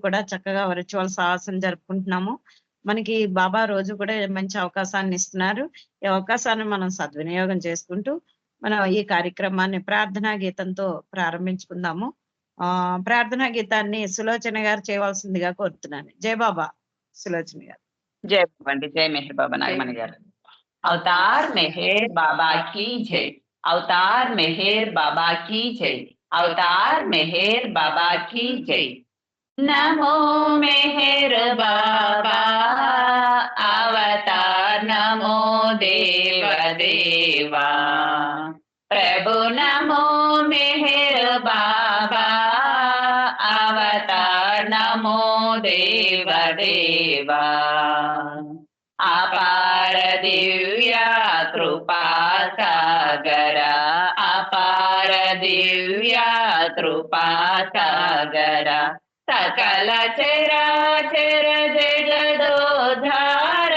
కూడా చక్కగా వర్చువల్ సాహసం జరుపుకుంటున్నాము. మనకి బాబా రోజు కూడా మంచి అవకాశాన్ని ఇస్తున్నారు. ఈ అవకాశాన్ని మనం సద్వినియోగం చేసుకుంటూ, మనం ఈ కార్యక్రమాన్ని ప్రార్థనా గీతంతో ప్రారంభించుకుందాము. ప్రార్థనా గీతాన్ని సులోచన గారు చేయవలసిందిగా కోరుతున్నాను. జై బాబా. సులోచన గారు. జై బాబా అండి. జై మెహర్ బాబా నాగమణి గారు. అవతార్ మెహర్ బాబా की जय, अवतार मेहर बाबा की जय, अवतार मेहर बाबा की जय। नमो मेहर बाबा अवतार, नमो देव देवा प्रभु, नमो मेहर बाबा अवतार, नमो देव देवा अपार दिव्य कृपा सागर, अपार दिव्य कृपा सागर सकल चराचर जगदोद्धार,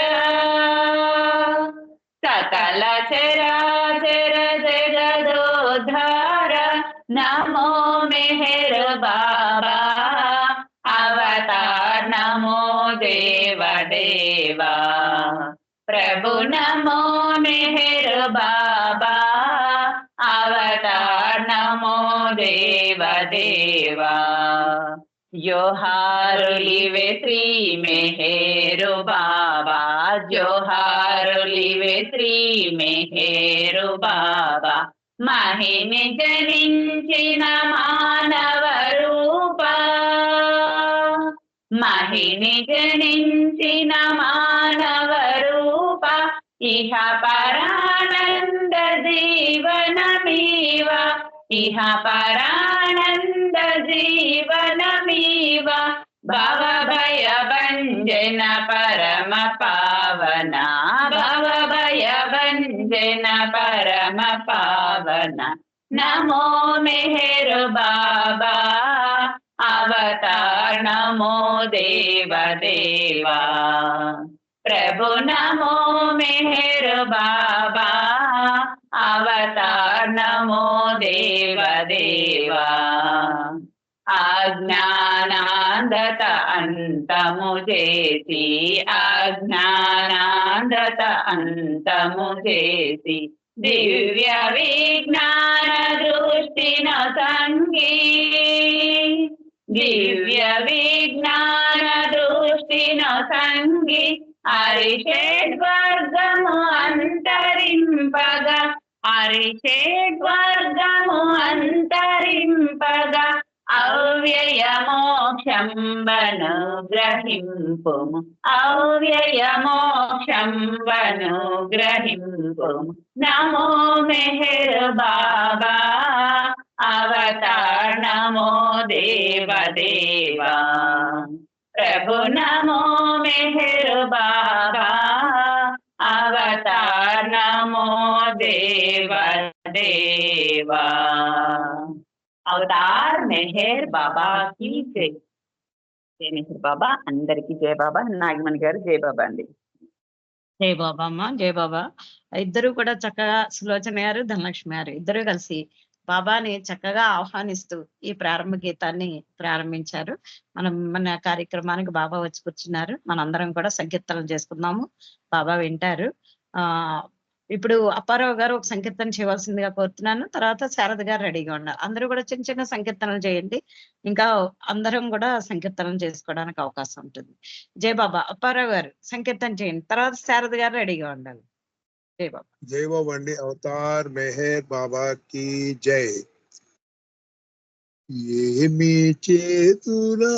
सकल चराचर जगदोद्धार नमो मेहर बाबा अवतार, नमो देव देवा प्रभु, नमो मेहर बाबा अवतार, नमो देव देवा जोहारुलिवे श्री मेहरु बाबा, जोहारुलिवे श्री मेहरु बाबा महिनि जनिंचिन मानव रूप, महिनि जनिंचिन मानव रूप इह परानंद जीवनमीव, इह परानंद जीवनमीव भव भय भंजन परम पावना, भव भय भंजन परम पावना नमो मेहर बाबा अवतार, नमो देव देवा प्रभु, नमो मेहर बाबा अवतार, नमो देव देवा अज्ञानांधत अंतमु जेसी, अज्ञानांधत अंतमु जेसी दिव्य विज्ञान दृष्टि न संगी, दिव्य विज्ञान दृष्टि न संगी अरिषड्वर्गमु अंतरिंपगा, अरिषड्वर्गमु अंतरिंपगा अव्यय मोक्षं वनुग्रहिंपुमु, अव्यय मोक्षं वनुग्रहिंपुमु नमो मेहर बाबा अवतार, नमो देव देवा प्रभु, नमो मेहर बाबा अवतार, नमो देव देवा అవతార్ మెహర్ బాబా కి జై. జై మెహర్ బాబా. అందరికి జై బాబా. నాగమణి గారు జై బాబా అండి. జై బాబా అమ్మ. జై బాబా. ఇద్దరు కూడా చక్కగా సులోచన గారు, ధనలక్ష్మి గారు ఇద్దరు కలిసి బాబాని చక్కగా ఆహ్వానిస్తూ ఈ ప్రారంభ గీతాన్ని ప్రారంభించారు. మన కార్యక్రమానికి బాబా వచ్చి కూర్చున్నారు. మనందరం కూడా సంకీర్తనలు చేసుకుందాము. బాబా వింటారు. ఇప్పుడు అప్పారావు గారు ఒక సంకీర్తన చేయవలసిందిగా కోరుతున్నాను. తర్వాత శారద గారు రెడీగా ఉన్నారు. అందరూ కూడా చిన్న చిన్న సంకీర్తనలు చేయండి. ఇంకా అందరం కూడా సంకీర్తనలు చేసుకోవడానికి అవకాశం ఉంటుంది. జై బాబా. అప్పారావు గారు సంకీర్తన చేయండి. తర్వాత శారద గారు రెడీగా ఉండాలి. జై బాబా. జై బాబా అండి. అవతార్ మెహర్ బాబా కి జై. ఏమి చేతురా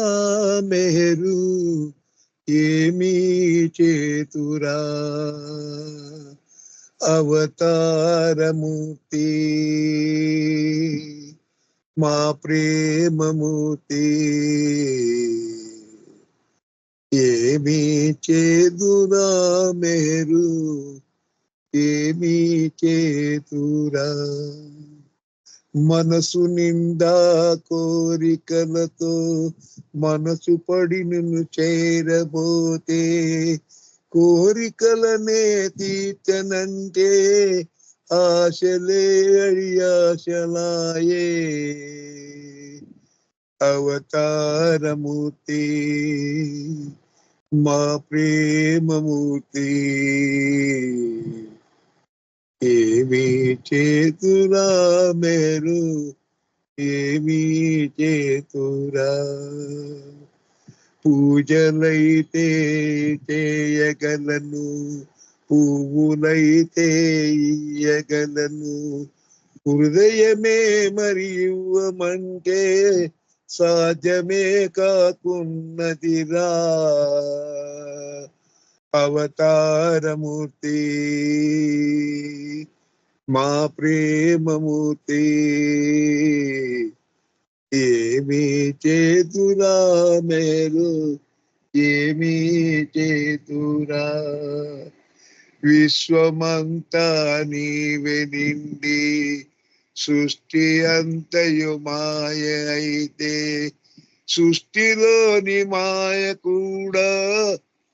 మెహరు, ఏమి చేతురా అవతారమూర్తి, మా ప్రేమమూర్తి. ఏమి చేదురా మెహరు, ఏమి చేతురా మనసు నిండా కోరికలతో మనసు పడి నిన్ను చేరబోతే, కోరికలనే తీర్చనంటే ఆశలే అడియాశలాయే. అవతారమూర్తి మా ప్రేమమూర్తి ఏమి చేతురా మేరు ఏమి చేతురా పూజలైతే చేయగలను పువ్వులైతే ఇయ్యగలను హృదయమే మరి ఇవ్వమంటే సాధ్యమే కాకున్నదిరా అవతారమూర్తి మా ప్రేమమూర్తి ఏమి చేతురా మేలు ఏమి చేతురా విశ్వమంతా నీవే నిండి సృష్టి అంతయు మాయ అయితే సృష్టిలోని మాయ కూడా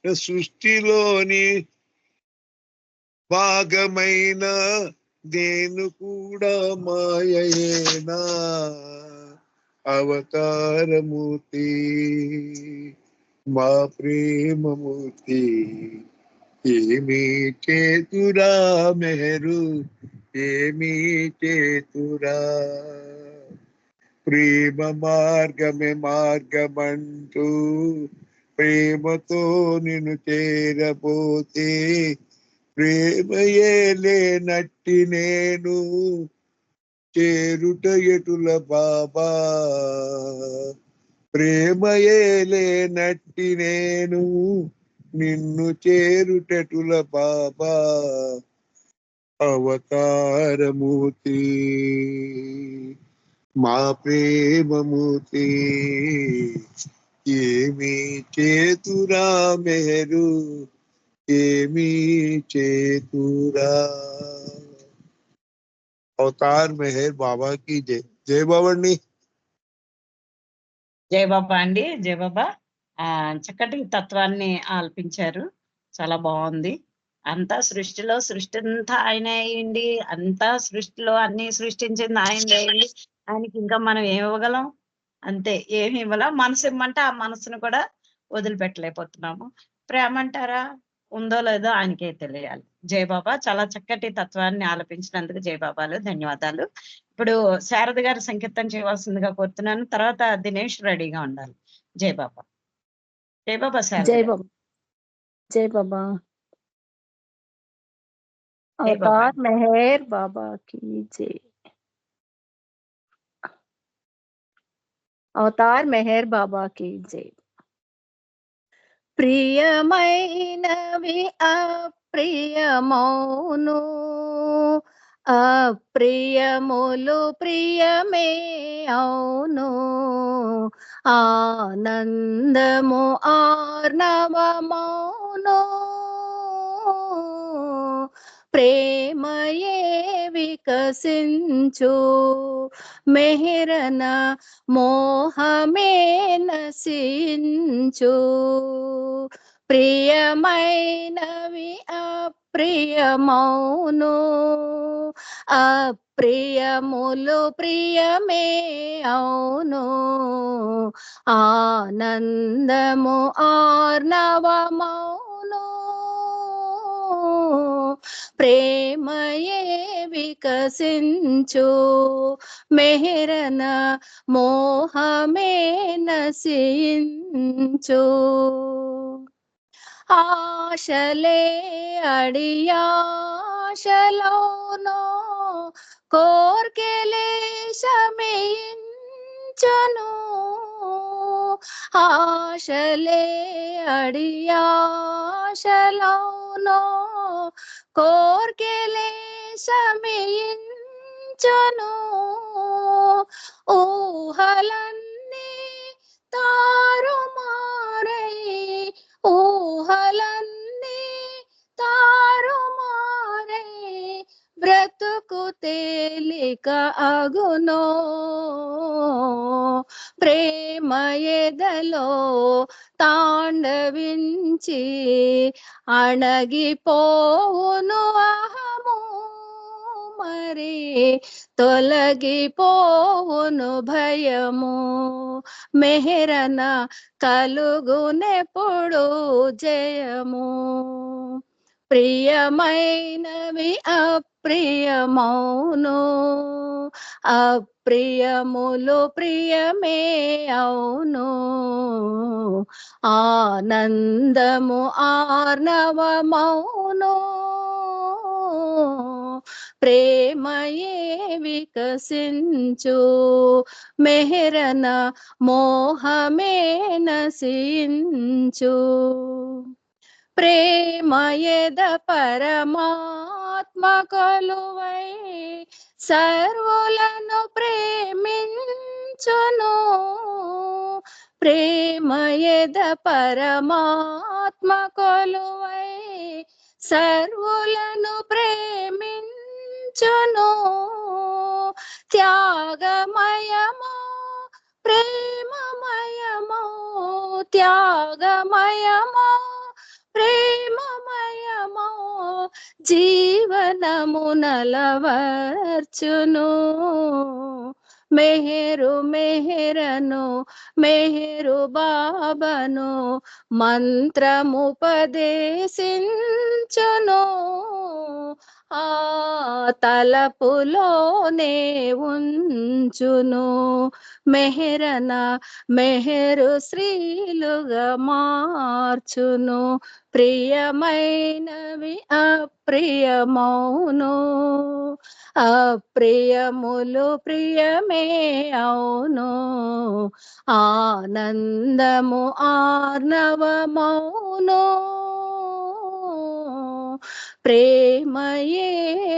సృష్టిలోని భాగమైన నేను కూడా మాయేనా అవతారమూర్తి మా ప్రేమమూర్తి ఏమి చేతురా మెహరు ఏమి చేతురా ప్రేమ మార్గమే మార్గమంటూ ప్రేమతో నిన్ను చేరబోతే ప్రేమయే లేనట్టి నేను చేరుట ఎటుల బాబా ప్రేమయే లేనట్టి నేను నిన్ను చేరుటటుల బాబా అవతారమూర్తి మా ప్రేమమూర్తి ఏమి చేతురా మెహరు ఏమి చేతురా అవతార్ మెహర్ బాబా की जय जय बाबा జై బాబా అండి, జై బాబా. చక్కటి తత్వాన్ని ఆల్పించారు, చాలా బాగుంది. అంతా సృష్టిలో సృష్టి అంతా ఆయన అయ్యింది, అంతా సృష్టిలో అన్ని సృష్టించింది ఆయన అయ్యింది. ఆయనకి ఇంకా మనం ఏమి ఇవ్వగలం? అంతే, ఏమి ఇవ్వలేం. మనసు ఇమ్మంటే ఆ మనసును కూడా వదిలిపెట్టలేకపోతున్నాము. ప్రేమ అంటారా, ఉందో లేదో ఆయనకే తెలియాలి. జై బాబా, చాలా చక్కటి తత్వాన్ని ఆలపించినందుకు జై బాబాలు, ధన్యవాదాలు. ఇప్పుడు శారద గారు సంకీర్తన చేయవలసిందిగా కోరుతున్నాను. తర్వాత దినేష్ రెడీగా ఉండాలి. జై బాబా. జై బాబా శారద జై గారు. బాబా. జై బాబా. జై బాబా. అవతార్ మెహర్ బాబా की जय. అవతార్ మెహర్ బాబా की जय. ప్రియమైనవి అప్రియమౌను, అప్రియములు ప్రియమే అవును, ఆనందము ఆర్ణవమౌను, ప్రేమయే వికసించు మెహరన మోహమే నశించు, ప్రియమైనవి అప్రియమౌను, అప్రియములు ప్రియమే అవును, ఆనందము ఆర్ణవమౌను, ప్రేమయే వికసించు మెహరన మోహమే నశించు, ఆశలే అడియాశలోనో కోర్కెలే శమించును, ఆశలే అడియాశలోనో కోర్కెలే శమించును, ఊహలన్నీ తారుమారై ఊహలన్నీ తారుమారై బ్రతుకు తేలిక అగునో, ప్రేమ ఎదలో తాండవించి అణగిపోవును అహము మరి తొలగిపోవును భయము. మెహరన కలుగునెప్పుడు జయము. ప్రియమైనవి అప్రియమౌను, అప్రియములు ప్రియమే అవును. ఆనందము ఆర్ణవమౌను, ప్రేమయే వికసించు. మెహరన మోహమే నశించు. ప్రేమయద పరమాత్మ కొలువై సర్వులను ప్రేమించును. ప్రేమయద పరమాత్మ కొలువై సర్వులను ప్రేమించును. త్యాగమయమో ప్రేమమయమో, త్యాగమయమో ప్రేమమయమో, జీవనము నలవర్చును. మెహరు మెహరను మెహరు బాబను మంత్రముపదేశించును. ఆ తలపులోనే ఉంచును. మెహరన మెహరు శ్రీలుగా మార్చును. ప్రియమైనవి అప్రియమౌను, అప్రియములు ప్రియమే అవును. ఆనందము ఆర్ణవమౌను, ప్రేమయే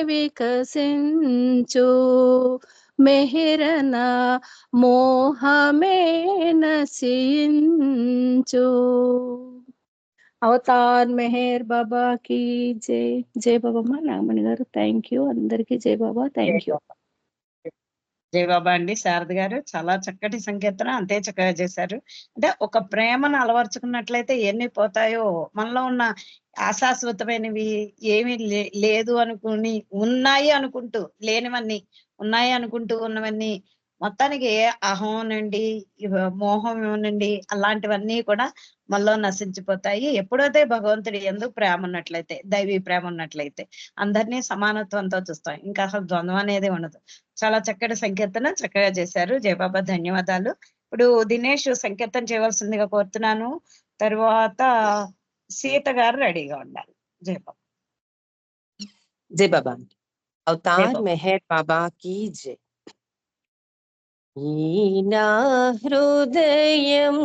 వికసించు. మెహరన మోహమే నశించు. అవతార్ మెహర్ బాబా కి జై. జై బాబమ్మ నాగమణి గారు. థ్యాంక్ యూ అందరికి. జై బాబా. Thank you. జై బాబా అండి. శారద గారు చాలా చక్కటి సంకీర్తన, అంతే చక్కగా చేశారు. అంటే ఒక ప్రేమను అలవర్చుకున్నట్లయితే ఎన్ని పోతాయో, మనలో ఉన్న అశాశ్వతమైనవి ఏమీ లేదు అనుకుని, ఉన్నాయి అనుకుంటూ లేనివన్నీ ఉన్నాయి అనుకుంటూ ఉన్నవన్నీ మొత్తానికి అహం నుండి మోహం నుండి అలాంటివన్నీ కూడా మనలో నశించిపోతాయి. ఎప్పుడైతే భగవంతుడి యందు ప్రేమ ఉన్నట్లయితే, దైవీ ప్రేమ ఉన్నట్లయితే అందరినీ సమానత్వంతో చూస్తాం. ఇంకా అసలు ద్వంద్వం అనేది ఉండదు. చాలా చక్కటి సంకీర్తన చక్కగా చేశారు. జయబాబా ధన్యవాదాలు. ఇప్పుడు దినేష్ సంకీర్తన చేయవలసిందిగా కోరుతున్నాను. తర్వాత సీత గారు రెడీగా ఉండాలి. జయబాబా. जय बाबा। జై अवतार బాబా. मेहर बाबा की जय। ना हृदयं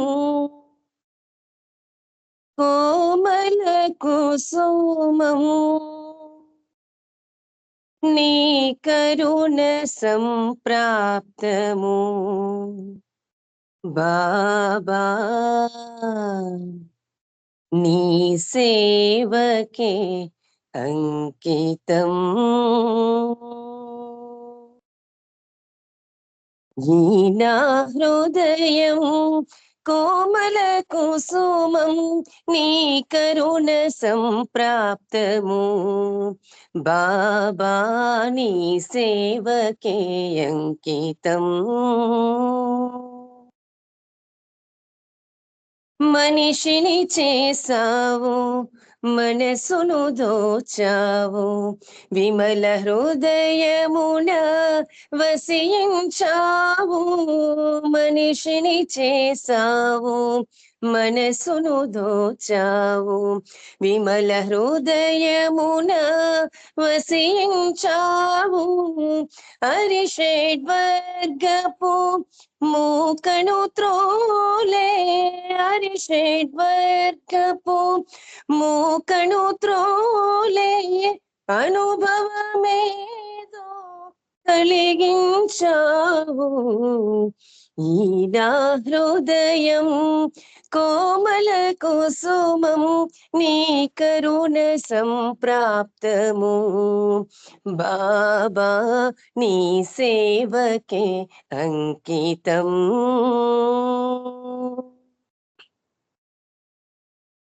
कोमल कुसुमं नी करुण संप्राप्तमु बाबा नी सेवके अंकितं। నా హృదయం కోమల కుసుమం నీ కరుణ సంప్రాప్తము బాబా నీ సేవకే అంకితం. మనిషిని చేసావు మనసును దోచావు విమల హృదయమున వసించావు. మనిషిని చేసావు మనసును దోచావు విమల హృదయమున వసించావు. హరిషడ్వర్గపు మూకను త్రోలే హరిషడ్వర్గపు మూకను త్రోలే అనుభవమేదో కలిగించావు. ఈ నా హృదయం కోమల కుసుమం నీ కరుణ సంప్రాప్తము బాబా నీ సేవకే అంకితం.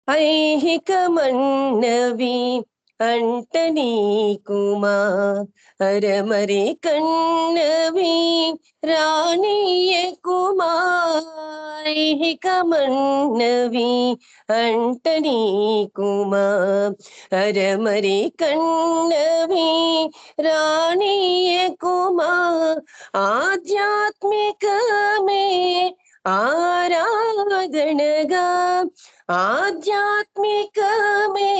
ఐహికమన్నవి అంట నీకుమా అరమరి కన్నవి రాణీయకుమా ఐహికమన్నవి అంట నీకుమా అరమరి కన్నవి రాణీయకుమా ఆధ్యాత్మికమే ఆరాధనగా ఆధ్యాత్మికమే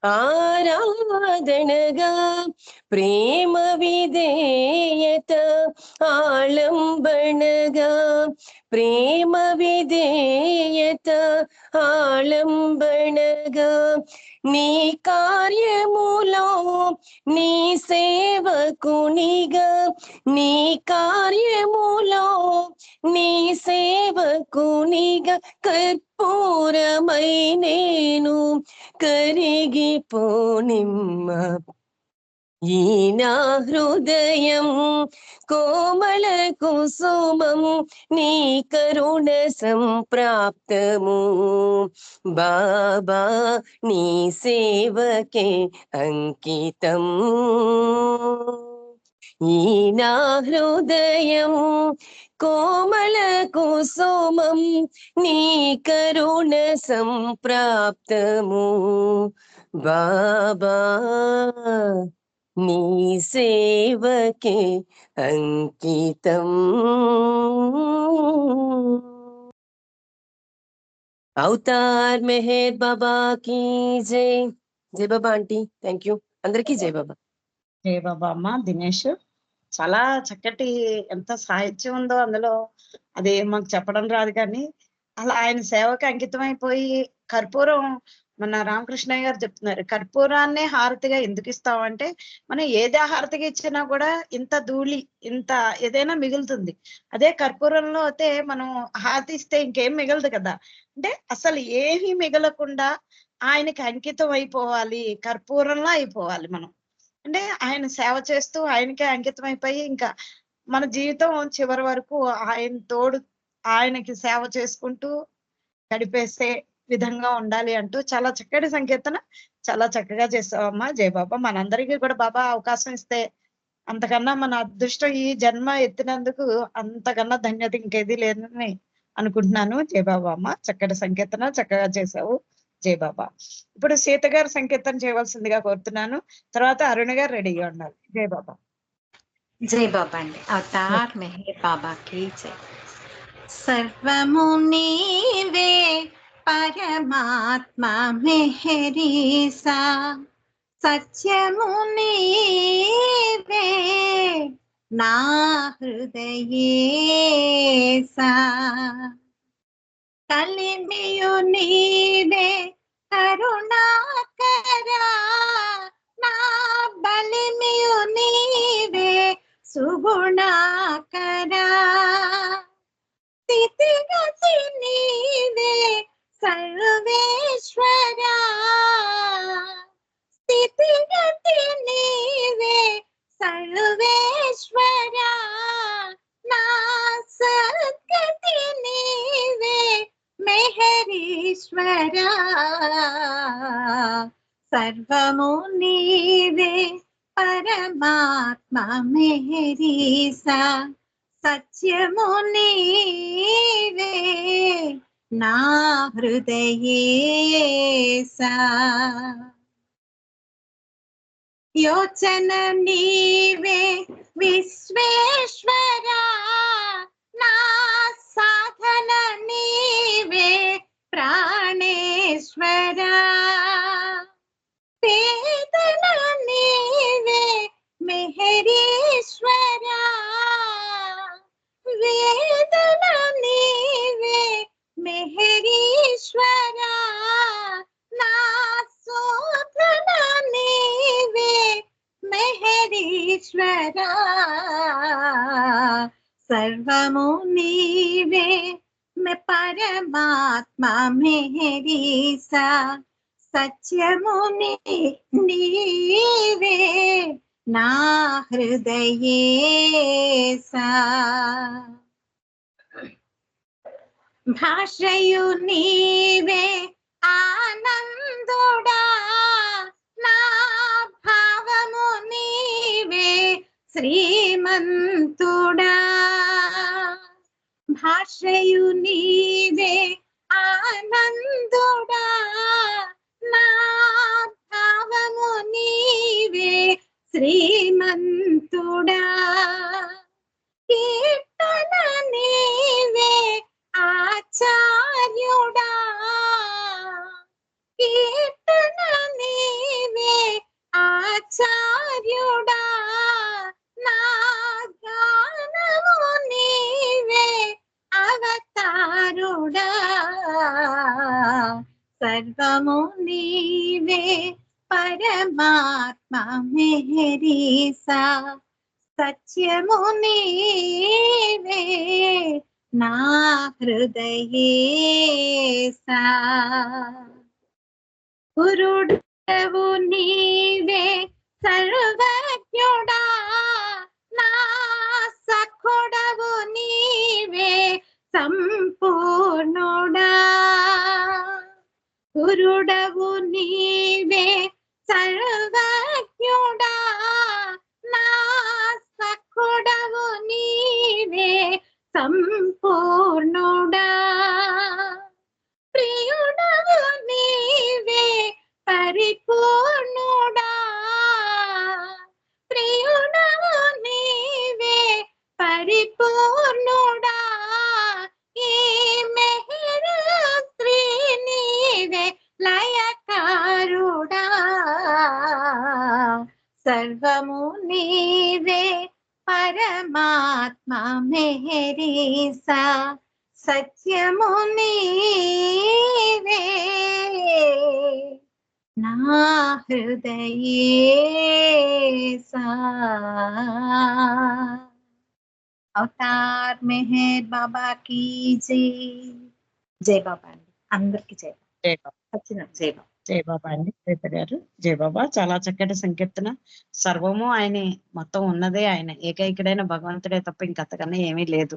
ఆరాధనగా ప్రేమ విధేయత ఆలంబనగా ప్రేమ విధేయత ఆలంబనగా నీ కార్యములో నీ సేవకునిగా నీ కార్యములో నీ సేవకునిగా కర్పూరమై నేను కరిగిపోనిమ్మ ఈ నా హృదయం కోమల కుసుమం నీ కరుణ సంప్రాప్తము బాబా నీ సేవకే అంకితం ఈ నా హృదయం కోమల కుసుమం నీ కరుణ సంప్రాప్తము బాబా నీ సేవకే అంకితం అవతార్ మెహర్ బాబా కీ జై. జై బాబా ఆంటీ, థ్యాంక్ యూ. అందరికీ జై బాబా. జై బాబా అమ్మ. దినేష్ చాలా చక్కటి ఎంత సాహిత్యం ఉందో అందులో, అది మాకు చెప్పడం రాదు కానీ అలా ఆయన సేవకి అంకితం అయిపోయి కర్పూరం, మన రామకృష్ణయ్య గారు చెప్తున్నారు, కర్పూరాన్నే హారతిగా ఎందుకు ఇస్తామంటే మనం ఏదే హారతిగా ఇచ్చినా కూడా ఇంత ధూళి ఇంత ఏదైనా మిగులుతుంది. అదే కర్పూరంలో అయితే మనం హారతి ఇస్తే ఇంకేం మిగలదు కదా. అంటే అసలు ఏమీ మిగలకుండా ఆయనకి అంకితం అయిపోవాలి, కర్పూరంలో అయిపోవాలి మనం. అంటే ఆయన సేవ చేస్తూ ఆయనకే అంకితం అయిపోయి ఇంకా మన జీవితం చివరి వరకు ఆయన తోడు, ఆయనకి సేవ చేసుకుంటూ గడిపేసే విధంగా ఉండాలి అంటూ చాలా చక్కటి సంకీర్తన చాలా చక్కగా చేసావమ్మా. జయబాబా. మనందరికీ కూడా బాబా అవకాశం ఇస్తే అంతకన్నా మన అదృష్టం ఈ జన్మ ఎత్తినందుకు అంతకన్నా ధన్యత ఇంకేది లేదని అనుకుంటున్నాను. జయబాబా అమ్మ. చక్కటి సంకీర్తన చక్కగా చేసావు. జయబాబా. ఇప్పుడు సీత గారు సంకీర్తన చేయవలసిందిగా కోరుతున్నాను. తర్వాత అరుణ గారు రెడీగా ఉండాలి. జయబాబా. జై బాబా అండి. అవతార్ మెహర్ బాబా కీ జై. సర్వము నీవే పరమాత్మ మెహరీసా, సత్యము నీవే నా హృదయేసా, కలిమియు నీవే కరుణాకరా, నా బలిమియు నీవే సుగుణాకరా, స్థితిగతి నీవే సర్వేశ్వరా, స్థితిగతి నీవే సర్వేశ్వరా, నా సద్గతి నీవే మెహరీశ్వరా, సర్వము నీవే పరమాత్మ మెహరీసా, సత్యము నీవే నా హృదయేసా, యోచన నీవే విశ్వేశ్వరా, నా సాధన నీవే ప్రాణేశ్వరా, వేదన నీవే మెహరీశ్వరా, వేదన నీవే మెహరీశ్వరా, నా శోధన నీవే మెహరీశ్వరా, సర్వము నీవే పరమాత్మ మెహరీసా, సత్యము నీవే నా హృదయేసా, భాషయు నీవే ఆనందుడా, నా శ్రీమంతుడా భాషయు నీవే ఆనందుడా నా భావము నీవే శ్రీమంతుడా కీర్తన నీవే ఆచార్యుడా కీర్తన నీవే ఆచార్యుడా నా గానము నీవే అవతారుడా సర్వము నీవే పరమాత్మ మెహరీసా సత్యము నీవే నా హృదయేసా గురుడవు నీవే సర్వజ్ఞుడా నా సఖుడవు నీవే సంపూర్ణుడా గురుడవు నీవే సర్వజ్ఞుడా నా సఖుడవు నీవే సంపూర్ణుడా ప్రియుడవు నీవే పరిపూర్ణుడా ప్రియుడవు నీవే పరిపూర్ణుడా ఈ మెహరు శ్రీ నీవే లయకారుడా సర్వము నీవే పరమాత్మ మెహరీసా సత్యము నీవే నా హృదయేసా అవతార్ మెహర్ బాబా కీ జై. జై బాబా అండి, అందరికి జై బాబా. జై బాబా. సత్యనారాయణ జై బాబా. జై బాబా అండి శ్వేత గారు. జై బాబా. చాలా చక్కటి సంకీర్తన. సర్వము ఆయనే, మొత్తం ఉన్నదే ఆయన, ఏకైకుడైన భగవంతుడే తప్ప ఇంకంతకన్నా ఏమీ లేదు.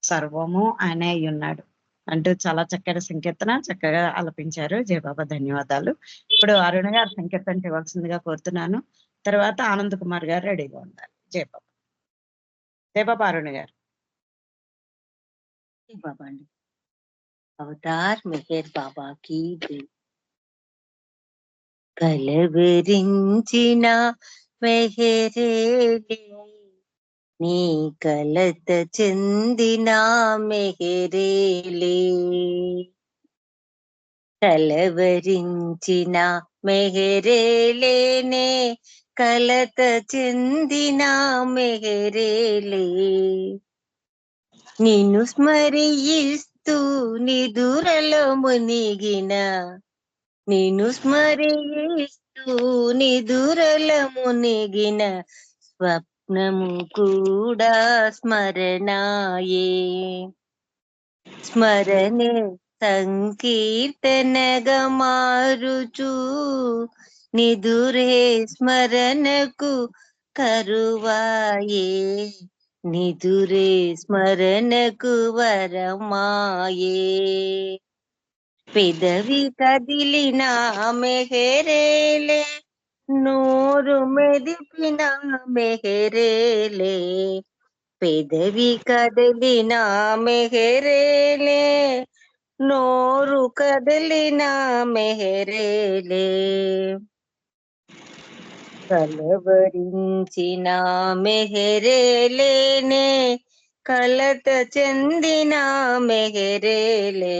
సర్వము ఆయనే అయి ఉన్నాడు అంటూ చాలా చక్కటి సంకీర్తన చక్కగా ఆలపించారు. జై బాబా, ధన్యవాదాలు. ఇప్పుడు అరుణ గారు సంకీర్తన ఇవ్వాల్సిందిగా కోరుతున్నాను. తర్వాత ఆనంద్ కుమార్ గారు రెడీగా ఉండాలి. జై బాబా. జై బాబా అరుణ గారు. జై బాబా అండి. అవతార్ మెహర్ బాబా కీ జై. కలవరించిన మెహరేలే నీ కలత చెందిన మెహరేలే కలవరించిన మెహరేలేనే కలత చెందిన మెహరేలే నిన్ను స్మరిస్తూ నిదురలో మునిగిన నిన్ను స్మరిస్తూ నిదురలో మునిగిన స్వప్నము కూడా స్మరణాయే స్మరణే సంకీర్తనగా మారుచు నిదురే స్మరణకు కరువాయే నిదురే స్మరణకు వరమాయే పెదవి కదిలిన మెహరేలే నోరు మెదిపిన మెహరేలే పెదవి కదిలిన మెహరేలే నోరు కదిలిన మెహరేలే కలవరించిన మెహరేలేనే కలత చెందిన మెహరేలే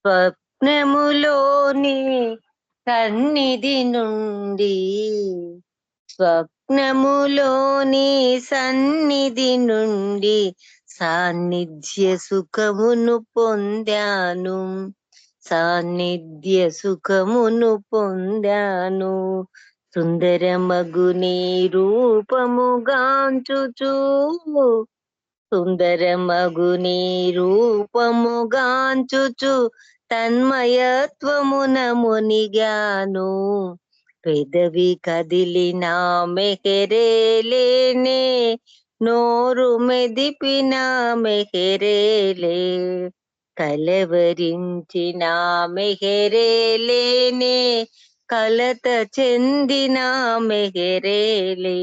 స్వప్నములోని సన్నిధి నుండి స్వప్నములోని సన్నిధి నుండి సాన్నిధ్య సుఖమును పొందాను సాన్నిధ్య సుఖమును పొందాను సుందరమగు నీ రూపముగాంచుచు సుందరమగు నీ రూపముగాంచుచు తన్మయత్వమున మునిగాను పెదవి కదిలిన మెహరేలేనే నోరు మెదిపిన మెహరేలే కలవరించిన మెహరేలేనే కలత చెందిన మెహరేలే.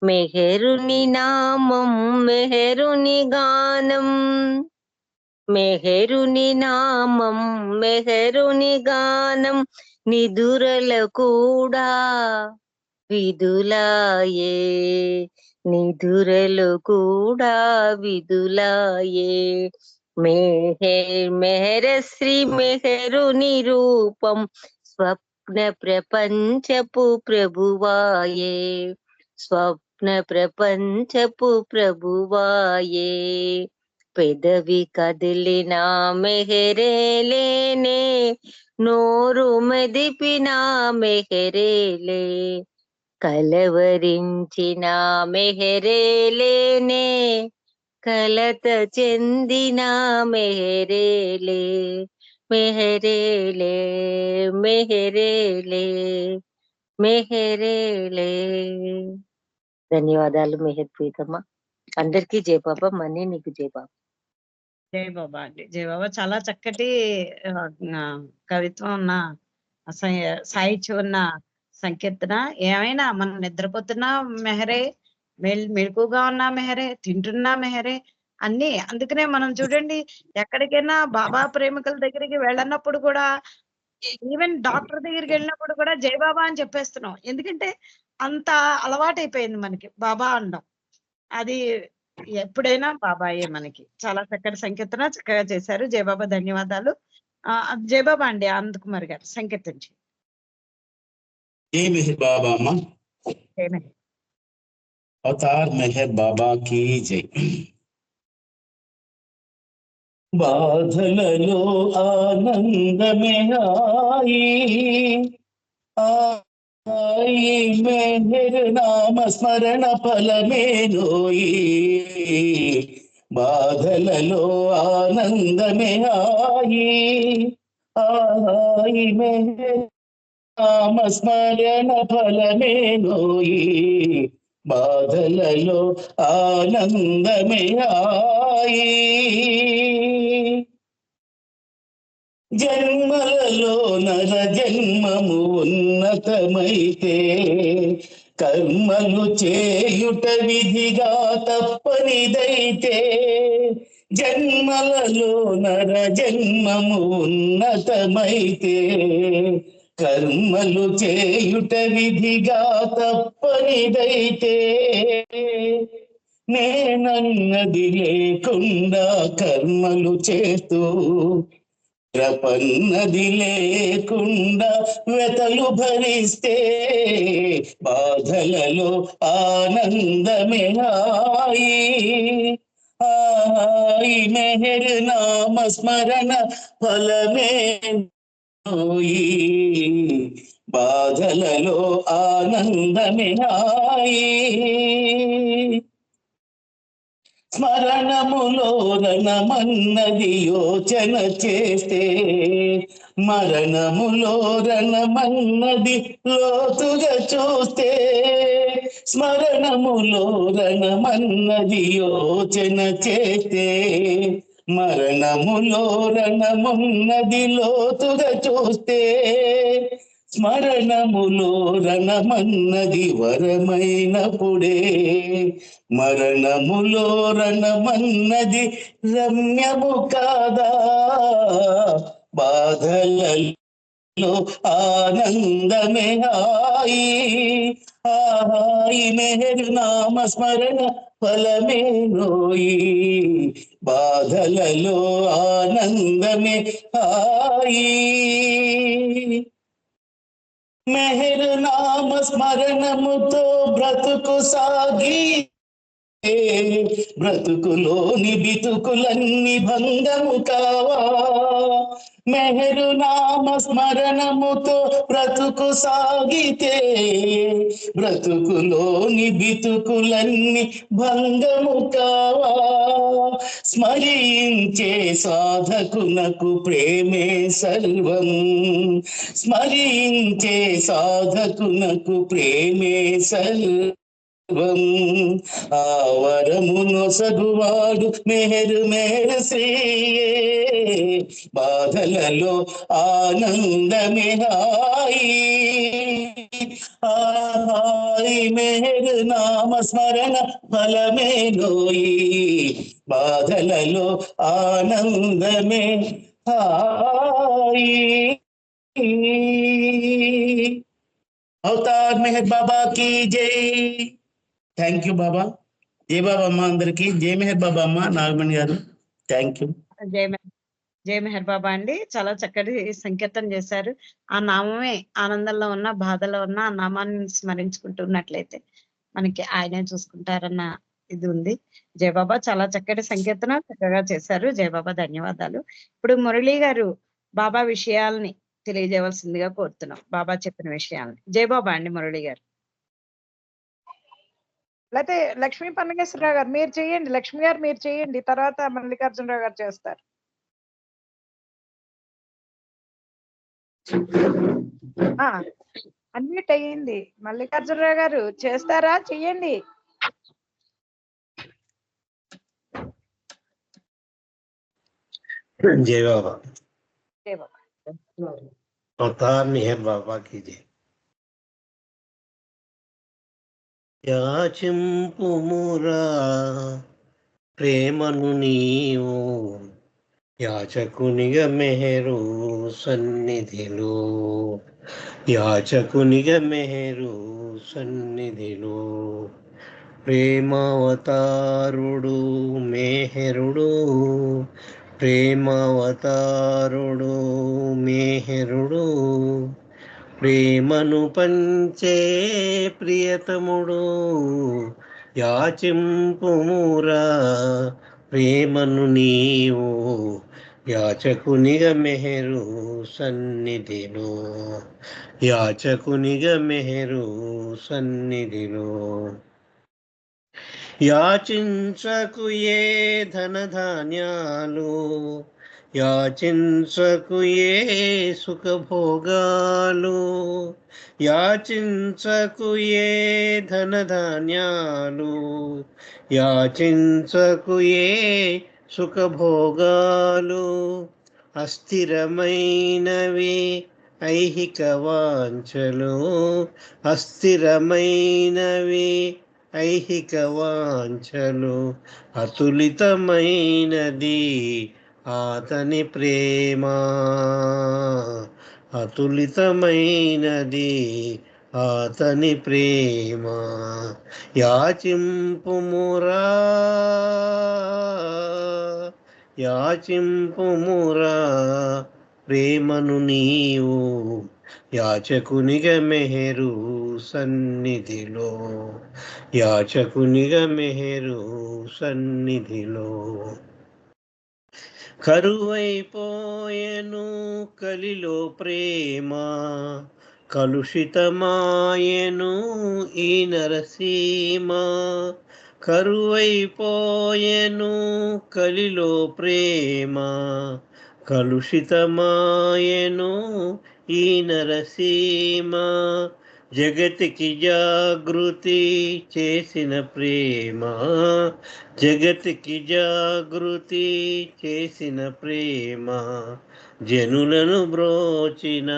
మెహరుని నామం మెహరుని గానం, మెహరుని నామం మెహరుని గానం, నిదురల కూడా విదులాయే. నిదురలు కూడా విదులాయే. మెహరశ్రీ మెహరుని రూపం, స్వప్న ప్రపంచపు ప్రభువాయే. స్వప్న ప్రపంచపు ప్రభువాయే. పెదవి కదిలిన మెహరేలేనే, నోరు మెదిపిన మెహరేలే. కలవరించిన మెహరేలేనే, కలత చెందిన మెహరేలే. మెహరేలే మెహరేలే మెహరేలే. ధన్యవాదాలు మెహర్ ప్రీతమ్మ. అందరికీ జై బాబా. మనీ నీకు జై బాబా. జై బాబా అండి. జై బాబా. చాలా చక్కటి కవిత్వం ఉన్న సాహిత్యం ఉన్న సంకీర్తన. ఏమైనా మనం నిద్రపోతున్నా మెహరే, మెలకుగా ఉన్న మెహరే, తింటున్నా మెహరే, అన్ని. అందుకనే మనం చూడండి, ఎక్కడికైనా బాబా ప్రేమికుల దగ్గరికి వెళ్ళినప్పుడు కూడా, ఈవెన్ డాక్టర్ దగ్గరికి వెళ్ళినప్పుడు కూడా జై బాబా అని చెప్పేస్తున్నాం. ఎందుకంటే అంత అలవాటైపోయింది మనకి బాబా అనడం. అది ఎప్పుడైనా బాబాయే మనకి. చాలా చక్కటి సంకీర్తన చక్కగా చేశారు. జయబాబా ధన్యవాదాలు. జయబాబా అండి ఆనందకుమార్ గారు సంకీర్తించి. जय मेहर बाबा अम्मा। अवतार मेहर बाबा की जय। బాధలలో ఆనందమే హాయి, ఆయి మెహర్ నామ స్మరణ ఫలమే నోయి. బాధలలో ఆనందమే హాయి, ఆయి మెహర్ నామ స్మరణ ఫలమే నోయి. బాధలలో ఆనందమే హాయి. జన్మలలో నర జన్మము ఉన్నతమైతే, కర్మలు చేయుట విధిగా తప్పనిదైతే. జన్మలలో నర జన్మము ఉన్నతమైతే, కర్మలు చేయుట విధిగా తప్పనిదైతే. నేనన్నది లేకుండా కర్మలు చేస్తూ, ప్రపన్నది లేకుండా వెతలు భరిస్తే, బాధలలో ఆనందమే హాయి, హాయి మెహర్ నామ స్మరణ ఫలమే నోయి. బాధలలో ఆనందమే హాయి. స్మరణములో రణమన్నది యోచన చేస్తే, మరణములో రణమన్నది లోతుగా చూస్తే. స్మరణములో రణమన్నది యోచన చేస్తే, మరణములో రణమున్నది లోతుగా చూస్తే. స్మరణములో రణమన్నది వరమైనప్పుడే, మరణములో రణమన్నది రమ్యము కాదా. బాధలలో ఆనందమే హాయి, హాయి మెహర్ నామ స్మరణ ఫలమే నోయి. బాధలలో ఆనందమే హాయి. మెహర్ నామ స్మరణముతో బ్రతుకు సాగి, బ్రతుకులోని బితుకులన్నీ భంగము కావా. మెహరు నామ స్మరణముతో బ్రతుకు సాగితే, బ్రతుకులోని బితుకులన్నీ భంగము కావా. స్మరించే సాధకునకు ప్రేమే సర్వం, స్మరించే సాధకునకు ప్రేమే సర్వం. ఆవరమును సగువాడు మెహరు మేరు శ్రీయే బాధలలో ఆనందమే హాయి హాయి మెహరు నామ స్మరణ ఫలమే నోయి బాధలలో ఆనందమే హాయి అవతార్ మెహర్ బాబా की జై థ్యాంక్ యూ బాబా జై బాబా అమ్మ అందరికి జై మెహర్ బాబా అమ్మ నాగమణి గారు థ్యాంక్ యూ జై మెహర్ బాబా అండి. చాలా చక్కటి సంకీర్తన చేశారు. ఆ నామమే ఆనందంలో ఉన్న బాధలో ఉన్న ఆ నామాన్ని స్మరించుకుంటున్నట్లయితే మనకి ఆయనే చూసుకుంటారన్న ఇది ఉంది. జయ బాబా చాలా చక్కటి సంకీర్తన చక్కగా చేశారు. జయ బాబా ధన్యవాదాలు. ఇప్పుడు మురళి గారు బాబా విషయాల్ని తెలియజేయవలసిందిగా కోరుతున్నాం. బాబా చెప్పిన విషయాల్ని. జయ బాబా అండి మురళి గారు. లేకపోతే లక్ష్మీ పన్నగేశ్వరరావు గారు మీరు చేయండి. లక్ష్మి గారు మీరు చేయండి, తర్వాత మల్లికార్జునరావు గారు చేస్తారు. అన్మ్యూట్ అయ్యింది. మల్లికార్జునరావు గారు చేస్తారా? చెయ్యండి. जय बाबा। జై బాబా. अवतार मेहर बाबा की जय। యాచింపుమురా ప్రేమను నీవు యాచకునిగా మెహరు సన్నిధిలో యాచకునిగా మెహరు సన్నిధిలో ప్రేమావతారుడు మెహరుడు ప్రేమావతారుడు మెహరుడు ప్రేమను పంచే ప్రియతముడు యాచింపుమురా ప్రేమను నీవు యాచకునిగా మెహరు సన్నిధిలో యాచకునిగా మెహరు సన్నిధిలో యాచించకు ఏ ధనధాన్యాలు యాచించకు ఏ సుఖభోగాలు యాచించకు ఏ ధనధాన్యాలు యాచించకు ఏ సుఖభోగాలు అస్థిరమైనవి ఐహిక వాంఛలు అస్థిరమైనవి ఐహిక వాంఛలు అతులితమైనది అతని ప్రేమ అతులితమైనది అతని ప్రేమ యాచింపుమురా యాచింపుమురా ప్రేమను నీవు యాచకునిగా మెహరు సన్నిధిలో యాచకునిగా మెహరు సన్నిధిలో కరువైపోయెను కలిలో ప్రేమ కలుషితమాయెను ఈ నరసీమ కరువైపోయెను కలిలో ప్రేమ కలుషితమాయెను ఈ నరసీమ జగతికి జాగృతి చేసిన ప్రేమ జగతికి జాగృతి చేసిన ప్రేమ జనులను బ్రోచిన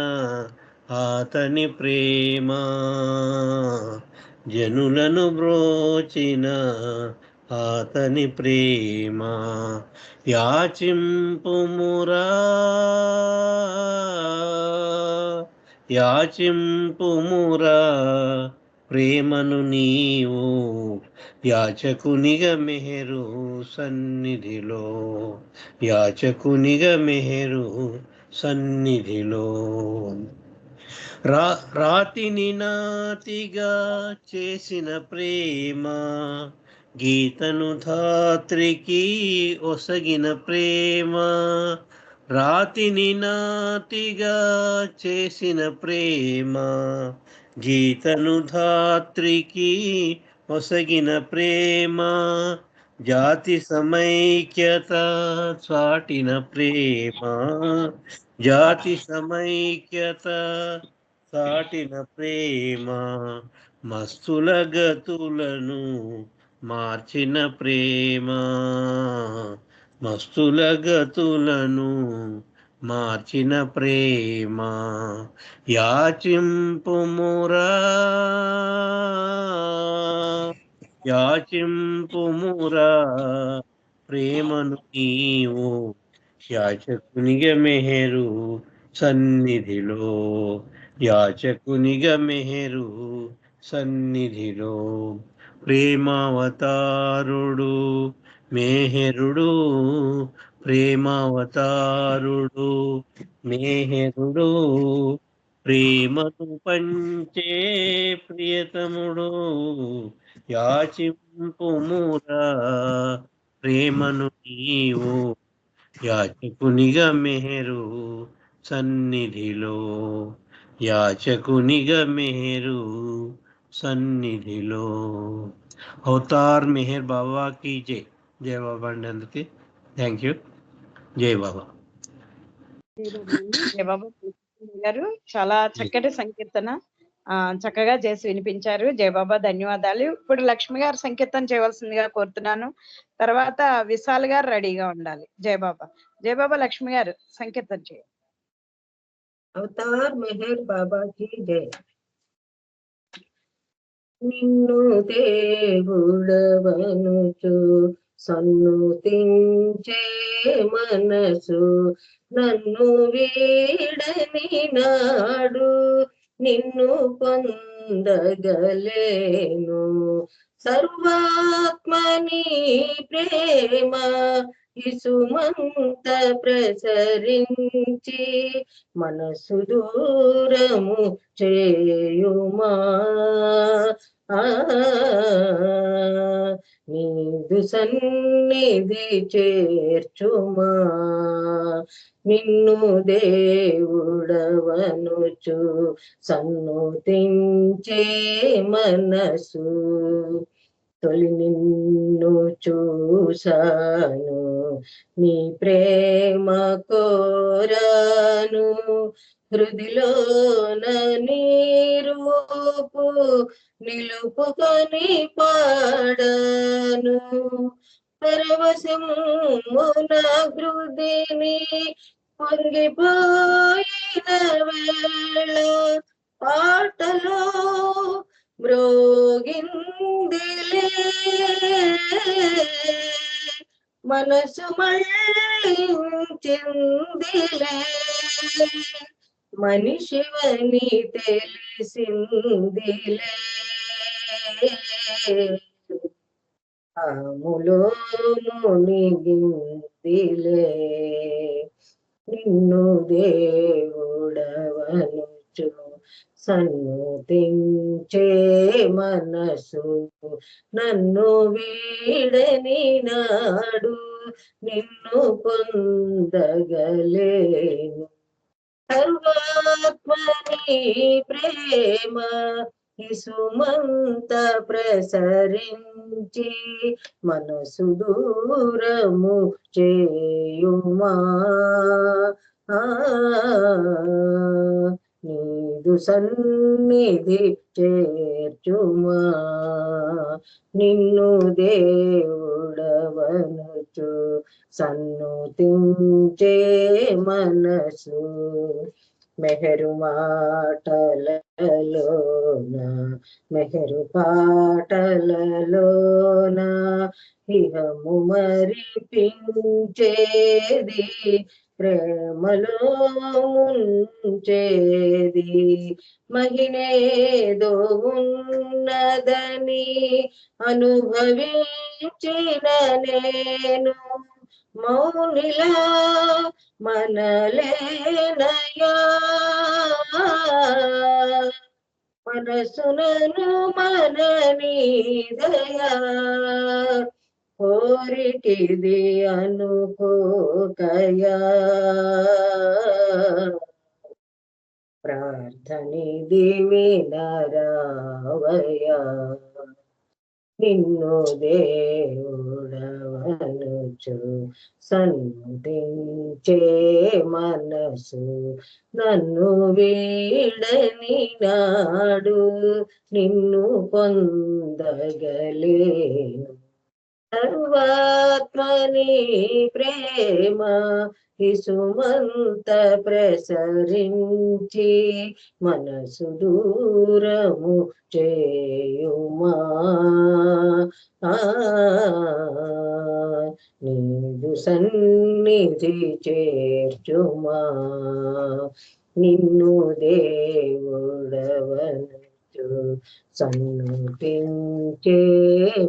అతని ప్రేమ జనులను బ్రోచిన అతని ప్రేమ యాచింపుమురా యాచింపుమురా ప్రేమను నీవు యాచకునిగా మెహరు సన్నిధిలో యాచకునిగా మెహరు సన్నిధిలో రాతిని నాతిగా చేసిన ప్రేమ గీతను ధాత్రికి ఒసగిన ప్రేమ రాతిని నాతిగా చేసిన ప్రేమ గీతను ధాత్రికి ఒసగిన ప్రేమ జాతి సమైక్యత చాటిన ప్రేమ జాతి సమైక్యత చాటిన ప్రేమ మస్తుల గతులను మార్చిన ప్రేమ, మస్తుల గతులను మార్చిన ప్రేమ, యాచింపుమురా యాచింపుమురా ప్రేమను నీవు, యాచకునిగ మెహరు సన్నిధిలో, యాచకునిగ మెహరు సన్నిధిలో. ప్రేమావతారుడు మేహరుడు, ప్రేమావతారుడు మేహరుడు, ప్రేమను పంచే ప్రియతముడు, యాచింపుమురా ప్రేమను నీవు, యాచకునిగా మెహరు సన్నిధిలో, యాచకునిగా మెహరు సన్నిధిలో. అవతార్ మెహర్ బాబా की जय. జై బాబా అండి అందరికి. Thank you. జై బాబా. జై బాబా గారు చాలా చక్కటి సంకీర్తన చక్కగా చేసి వినిపించారు. జయబాబా ధన్యవాదాలు. ఇప్పుడు లక్ష్మి గారు సంకీర్తన చేయవలసిందిగా కోరుతున్నాను. తర్వాత విశాల్ గారు రెడీగా ఉండాలి. జయబాబా జయబాబా లక్ష్మి గారు సంకీర్తన చేయండి. అవతార్ మెహర్ బాబాకి జై. నిన్ను దేవుడవనుచు సన్నుతించే మనసు నన్ను వీడని నాడు నిన్ను పొందగలేను. సర్వాత్మని ప్రేమ ఇసుమంత ప్రసరించి మనసు దూరము చేయుమా. నీదు సన్నిధి చేర్చుమా. నిన్ను దేవుడవనుచు సన్నుతించే మనసు తొలి నిన్ను చూసాను, నీ ప్రేమ కోరాను. హృదిలోన నీ రూపు నిలుపుకొని పాడాను. పరవశమున హృదిని పొంగిపోయిన వేళ పాటలో మ్రోగిందిలే మనసు మళ్ళించిందిలే. మనిషివని తెలిసిందిలే. ఆములో మునిగిందిలే. నిన్ను దేవుడవనుచు సన్నుతించే మనసు నన్ను వీడని నాడు నిన్ను పొందగలేను. సర్వాత్మని ప్రేమ ఇసుమంత ప్రసరించి మనసు దూరము చేయుమా. నీదు సన్నిధి చేర్చుమా. నిన్ను దేవుడవనుచు సన్నుతించే మనసు మెహరు మాటలలోన మెహరు పాటలలోన ఇహము మరిపించేది ప్రేమలో ఉంచేది. మహినేదో ఉన్నదని అనుభవించిన నేను మౌనిలా మనలేనయా. మనసునను మననీదయా కోరికిది అనుకోకయా. ప్రార్థనిది వినరావయా. నిన్ను దేవుడవ మనుచు సన్నుతించే మనసు నన్ను వీడని నాడు నిన్ను పొందగలేను సర్వాత్మని ప్రేమ ఇసుమంత ప్రసరించి మనసు దూరము చేయుమా నీదు సన్నిధి చేర్చుమా నిన్ను దేవుడవనచు సన్నుతించే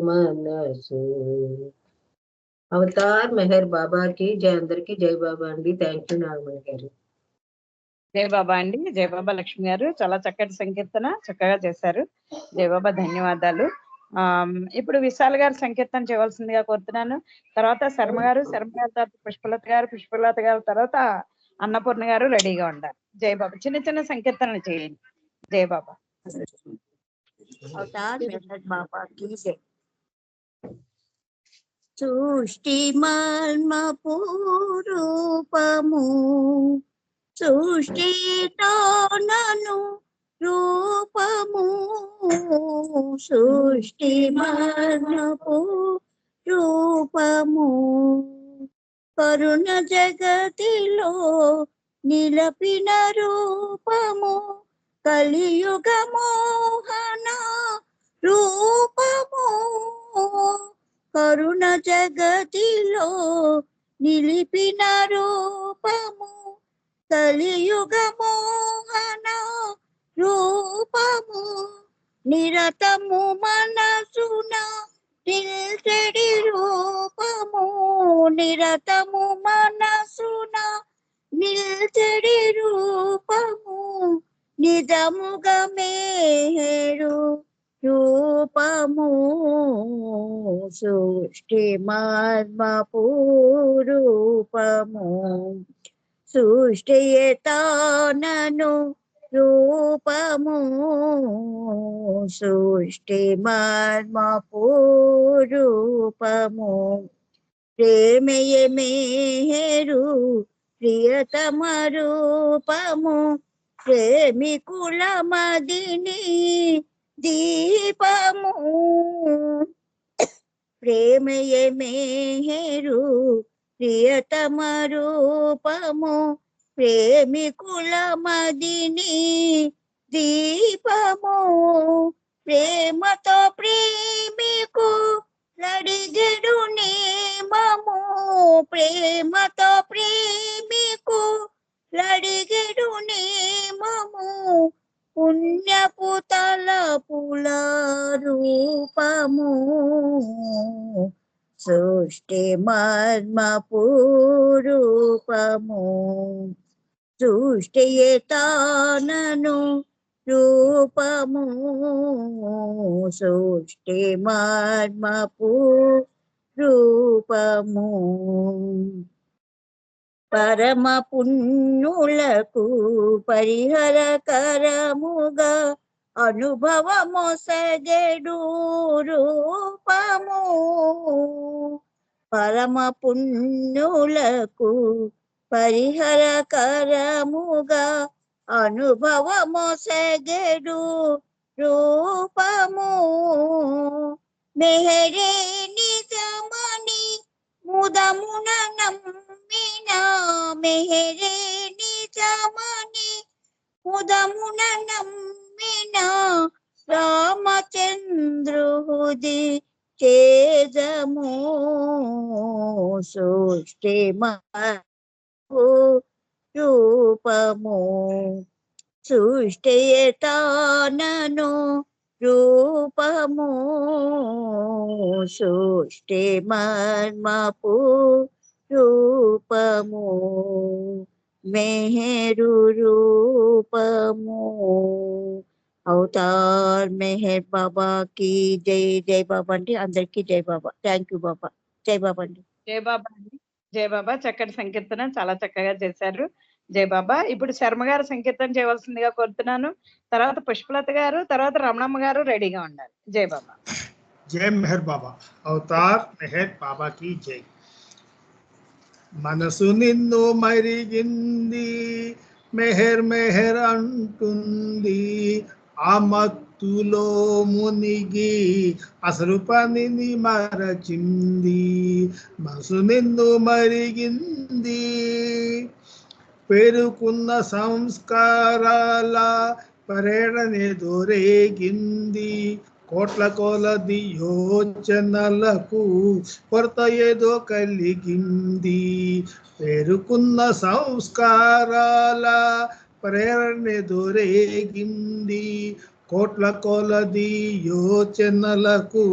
మనసు. అవతార్ మెహర్ బాబాకి జై, అందరికి జై బాబా అండి. థ్యాంక్ యూ నాగమణి గారు. జై బాబా అండి. జై బాబా లక్ష్మి గారు, చాలా చక్కటి సంకీర్తన చక్కగా చేశారు. జై బాబా, ధన్యవాదాలు. ఇప్పుడు విశాల్ గారు సంకీర్తన చేయవలసిందిగా కోరుతున్నాను. తర్వాత శర్మ గారు తర్వాత పుష్పలత గారు తర్వాత అన్నపూర్ణ గారు రెడీగా ఉండాలి. జై బాబా, చిన్న చిన్న సంకీర్తనలు చేయండి. జై బాబా. అవతార్ మెహర్ బాబా की जय. సృష్టి మర్మపు రూపము సృష్టితో నన్ను రూపము సృష్టి మర్మపు రూపము కరుణ జగతిలో నిలపిన రూపము కలియుగ మోహన రూపము కరుణ జగతిలో నిలిపిన రూపము కలియుగ మోహన రూపము నిరతము మనసున నిల్చెడి రూపము నిరతము మనసున నిల్చెడి రూపము నిజముగా మేరు రూపము సృష్టి మర్మపు రూపము సృష్టి తానను రూపము సృష్టి మర్మపు రూపము ప్రేమయే మేరు ప్రియతమ రూపము ప్రేమికుల మదిని దీపము ప్రేమయే మేరు ప్రియతమ రూపము ప్రేమికుల మదిని దీపము ప్రేమతో ప్రేమికు లడిగెడు నేమము ప్రేమతో ప్రేమికు లడిగెడు నేమము పుణ్యపు తలపుల రూపము సృష్టి మర్మపు రూపము సృష్టి తానను రూపము సృష్టి మర్మపు రూపము పరమ పుణ్యులకు పరిహరకరముగా అనుభవమొసగెడు రూపము పరమ పుణ్యులకు పరిహరకరముగా అనుభవమొసగెడు రూపము మెహరే నిజమని ముదమున నమ్మిన మెహరే నిజమని ముదమున నమ్మిన రామచంద్రుడి తేజము సృష్టి రూపము సృష్టి తానను రూపము సృష్టి మర్మపు రూపము మెహరు రూపము అవతార్ మెహర్ బాబా కి జై. జై బాబా అండి, అందరికి జై బాబా. థ్యాంక్ యూ బాబా. జై బాబా అండి. జై బాబా అండి. జై బాబా, చక్కటి సంకీర్తన చాలా చక్కగా చేశారు. జై బాబా. ఇప్పుడు శర్మ గారు సంకీర్తన చేయవలసిందిగా కోరుతున్నాను. తర్వాత పుష్పలత గారు, తర్వాత రమణమ్మ గారు రెడీగా ఉండాలి. జై బాబా. जय मेहर बाबा अवतार मेहर बाबा की जय మనసు నిన్ను మరిగింది మెహర్ మెహర్ అంటుంది ఆ మత్తులో మునిగి అసలు పనిని మరచింది మనసు నిన్ను మరిగింది పేరుకున్న సంస్కారాల ప్రేరణే దొరేగింది కోట్ల కొలది యోచనలకు కొరత ఏదో కలిగింది పేరుకున్న సంస్కారాల ప్రేరణే దొరేగింది కోట్ల కొలది యోచనలకు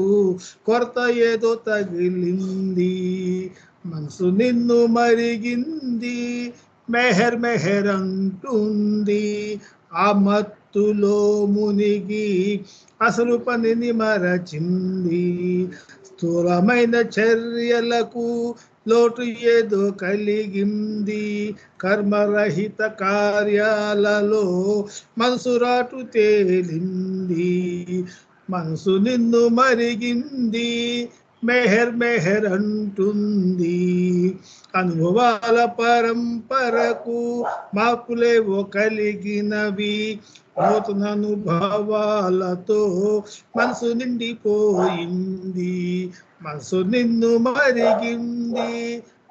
కొరత ఏదో తగిలింది మనసు నిన్ను మరిగింది మెహర్ మెహర్ అంటుంది ఆ మత్తులో మునిగి అసలు పనిని మరచింది స్థూలమైన చర్యలకు లోటు ఏదో కలిగింది కర్మరహిత కార్యాలలో మనసు రాటు తేలింది మనసు నిన్ను మరిగింది మెహర్ మెహర్ అంటుంది అనుభవాల పరంపరకు మార్పులేవో కలిగినవి నూతన అనుభవాలతో మనసు నిండిపోయింది మనసు నిన్ను మరిగింది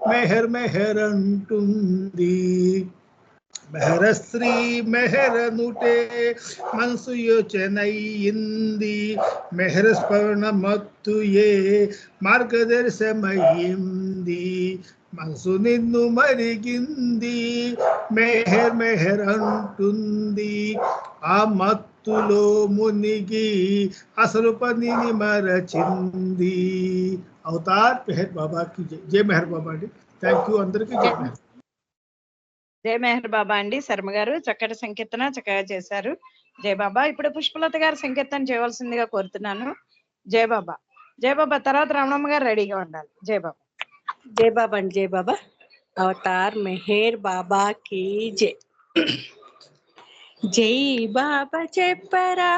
మెహర్ మెహర్ అంటుంది మెహర స్త్రీ మెహరనుటే మనసు యోచనయింది మెహర స్మరణ మత్తుయే మార్గదర్శమయ్యింది మనసు నిన్ను మరిగింది మెహర్ మెహర్ అంటుంది ఆ మత్తులో మునిగి అసలు పనిని మరచింది అవతార్ మెహర్ బాబాకి జై మెహర్ బాబా అండి థ్యాంక్ యూ అందరికీ జై మెహర్ జై మెహర్ బాబా అండి శర్మ గారు చక్కటి సంకీర్తన చక్కగా చేశారు జై బాబా ఇప్పుడు పుష్పలత గారు సంకీర్తన చేయవలసిందిగా కోరుతున్నాను జై బాబా తర్వాత రమణమ్మ గారు రెడీగా ఉండాలి జై బాబా అండి జై బాబా అవతార్ మెహర్ బాబా की जय జై బాబా చెప్పరా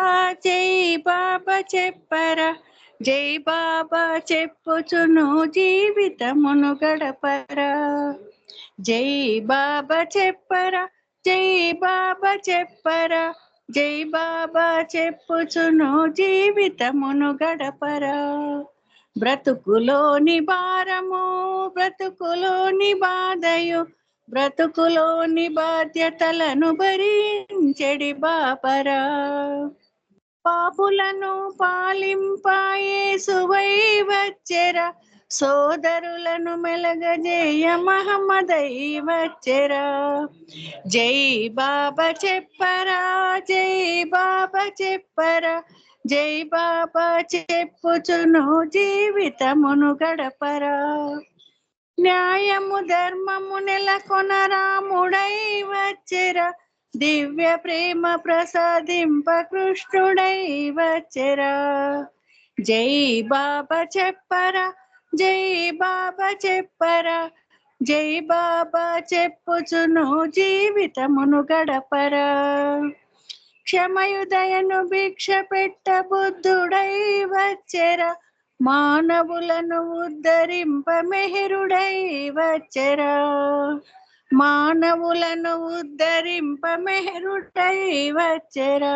జై బాబా చెప్పరా జై బాబా చెప్పుచును జీవితమును గడపరా జై బాబా చెప్పరా జై బాబా చెప్పరా జై బాబా చెప్పుచును జీవితమును గడపరా బ్రతుకులోని భారము బ్రతుకులోని బాధయు బ్రతుకులోని బాధ్యతలను భరించెడి బాపరా పాపులను పాలింపాయేసువై వచ్చెరా సోదరులను మెలగజేయ మహమ్మదై వచ్చెరా జై బాబా చెప్పరా జై బాబా చెప్పరా జై బాబా చెప్పుచును జీవితమును గడపరా న్యాయము ధర్మము నెలకొన రాముడై వచ్చెరా దివ్య ప్రేమ ప్రసాదింప కృష్ణుడై వచ్చెరా జై బాబా చెప్పరా జై బాబా చెప్పరా జై బాబా చెప్పుచును జీవితమును గడపరా క్షమయుదయను భిక్ష పెట్ట బుద్ధుడై వచ్చెరా మానవులను ఉద్ధరింప మెహరుడై వచ్చెరా మానవులను ఉద్ధరింప మెహరుడై వచ్చెరా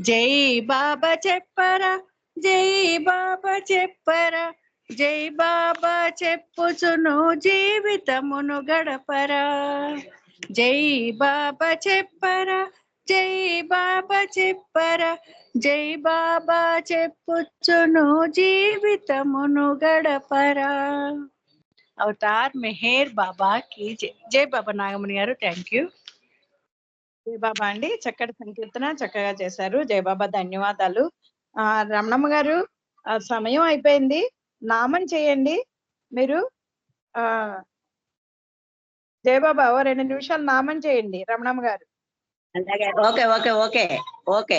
జై బాబా చెప్పరా జై బాబా చెప్పరా జై బాబా చెప్పుచును జీవితమును గడపరా జై బాబా చెప్పరా జై బాబా చెప్పరా జై బాబా చెప్పుచును జీవితమును గడపరా అవతార్ మెహర్ బాబా की जय జై బాబా నాగమణి గారు థ్యాంక్ యూ జై బాబా అండి చక్కటి సంకీర్తన చక్కగా చేశారు జై బాబా ధన్యవాదాలు రమణమ్మ గారు సమయం అయిపోయింది నామం చేయండి మీరు జై బాబా 2 నిమిషాలు నామం చేయండి రమణమ్మ గారు ఓకే ఓకే ఓకే ఓకే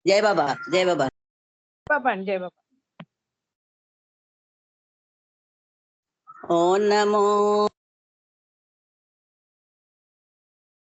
జై బాబా జై బాబా బాబా అండి జై బాబా ఓం నమో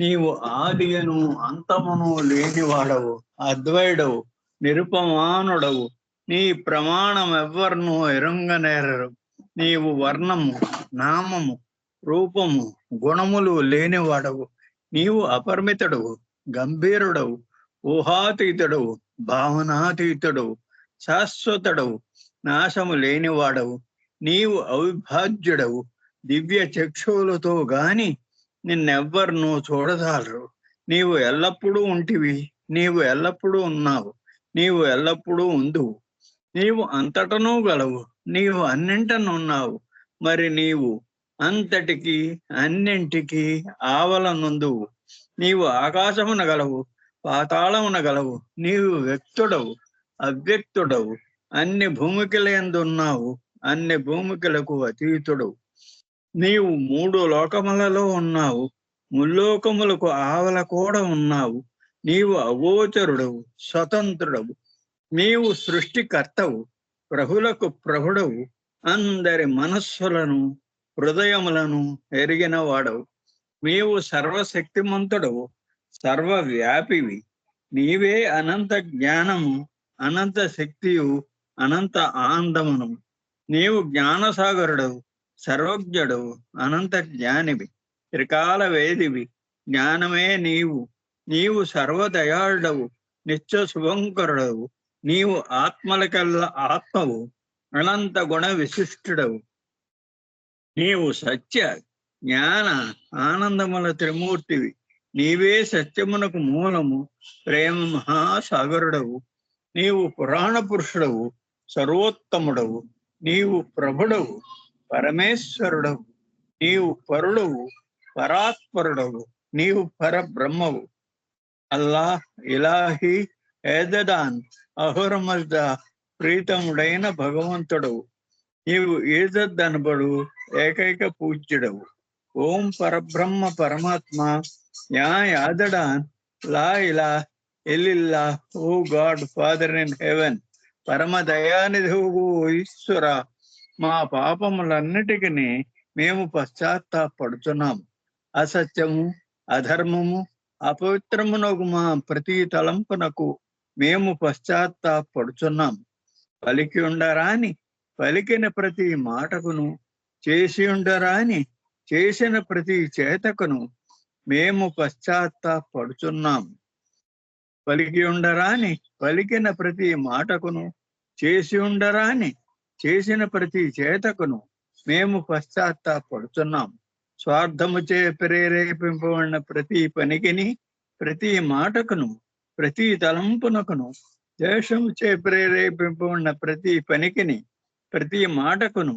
నీవు ఆదియను అంతమును లేనివాడవు, అద్వైడవు, నిరుపమానుడవు. నీ ప్రమాణం ఎవ్వరును ఎరుంగనేరరు. నీవు వర్ణము, నామము, రూపము, గుణములు లేనివాడవు. నీవు అపరిమితుడవు, గంభీరుడవు, ఊహాతీతుడవు, భావనాతీతుడవు, శాశ్వతుడవు, నాశము లేనివాడవు. నీవు అవిభాజ్యుడవు. దివ్య చక్షువులతో గాని నిన్నెవ్వరును చూడజాలరు. నీవు ఎల్లప్పుడూ ఉంటివి, నీవు ఎల్లప్పుడూ ఉన్నావు, నీవు ఎల్లప్పుడూ ఉందువు. నీవు అంతటనూ గలవు, నీవు అన్నింటనున్నావు. మరి నీవు అంతటికి అన్నింటికి ఆవలనుందువు. నీవు ఆకాశమున గలవు, పాతాళమున గలవు. నీవు వ్యక్తుడవు, అవ్యక్తుడవు. అన్ని భూమికలందున్నావు, అన్ని భూమికలకు అతీతుడవు. నీవు 3 లోకములలో ఉన్నావు, ముల్లోకములకు ఆవల కూడా ఉన్నావు. నీవు అగోచరుడవు, స్వతంత్రుడవు. నీవు సృష్టికర్తవు, ప్రభులకు ప్రభుడవు. అందరి మనస్సులను హృదయములను ఎరిగిన వాడవు. నీవు సర్వశక్తిమంతుడవు, సర్వవ్యాపివి. నీవే అనంత జ్ఞానము, అనంత శక్తియు, అనంత ఆనందమును. నీవు జ్ఞానసాగరుడవు, సర్వజ్ఞుడవు, అనంత జ్ఞానివి, త్రికాల వేదివి. జ్ఞానమే నీవు. నీవు సర్వదయాళుడవు, నిత్య శుభంకరుడవు. నీవు ఆత్మలకల్లా ఆత్మవు, అనంత గుణ విశిష్టుడవు. నీవు సత్య జ్ఞాన ఆనందముల త్రిమూర్తివి. నీవే సత్యమునకు మూలము, ప్రేమ మహాసాగరుడవు. నీవు పురాణ పురుషుడవు, సర్వోత్తముడవు. నీవు ప్రభుడవు, పరమేశ్వరుడవు. నీవు పరుడవు, పరాత్పరుడవు. నీవు పరబ్రహ్మవు. అల్లా, ఇలాహి, ఏదదాన్, అహురమజ్ద ప్రీతముడైన భగవంతుడవు. నీవు ఈజద్ అనబడు ఏకైక పూజ్యుడవు. ఓం పరబ్రహ్మ పరమాత్మ, యా యాదడాన్, లా ఇలా ఎల్లిల్లా, ఓ గాడ్ ఫాదర్ ఇన్ హెవెన్. పరమ దయానిధువు ఈశ్వర, మా పాపములన్నిటికీ మేము పశ్చాత్తాపడుతున్నాము. అసత్యము, అధర్మము, అపవిత్రమునకు మా ప్రతి తలంపునకు మేము పశ్చాత్తాపడుచున్నాము. పలికి ఉండరాని పలికిన ప్రతి మాటకును, చేసి ఉండరాని చేసిన ప్రతి చేతకును మేము పశ్చాత్తాపడుచున్నాము. పలికి ఉండరాని పలికిన ప్రతి మాటకును, చేసి ఉండరాని చేసిన ప్రతి చేతకును మేము పశ్చాత్తాపడుచున్నాం. స్వార్థముచే ప్రేరేపింపబడిన ప్రతి పనికిని, ప్రతి మాటకును, ప్రతి తలంపునకును, ద్వేషముచే ప్రేరేపింపబడిన ప్రతి పనికిని, ప్రతి మాటకును,